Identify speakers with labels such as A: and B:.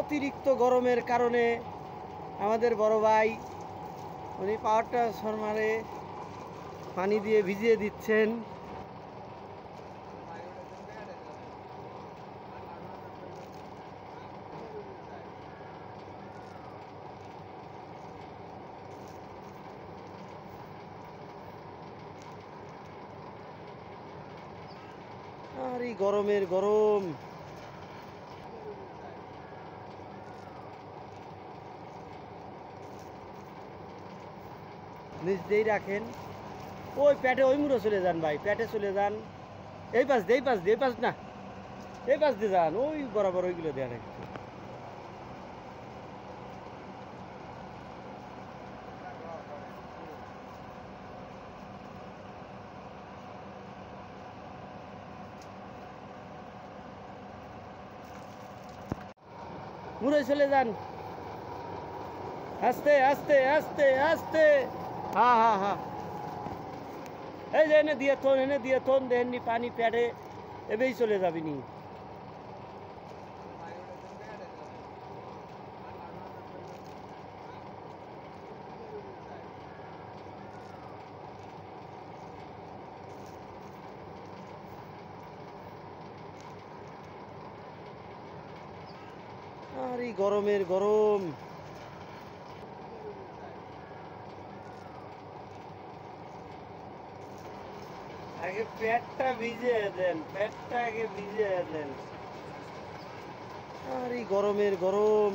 A: অতিরিক্ত গরমের কারণে আমাদের বড় ভাই উনি পাওয়ার ট্রান্সফরমারে পানি দিয়ে ভিজিয়ে দিচ্ছেন। আর এই গরমের গরম, নিচ দিয়েই রাখেন। ওই প্যাটে ওই মুড়ো চলে যান ভাই, প্যাটে চলে যান। এই পাশ দিয়ে, এই পাশ দিয়ে, এই পাশ না, এই পাশ দিয়ে যান, ওই বরাবর ওইগুলো দেওয়া রাখছে। মুড়ে চলে যান, আস্তে আস্তে আস্তে আস্তে। হ্যাঁ হ্যাঁ হ্যাঁ, এই যে এনে দিয়ে থন দেননি পানি প্যাডে এবেই চলে যাবিনি। আর এই গরমের গরম, আগে পেটটা ভিজিয়ে দেন, পেটটা আগে ভিজিয়ে দেন। আর এই গরমের গরম।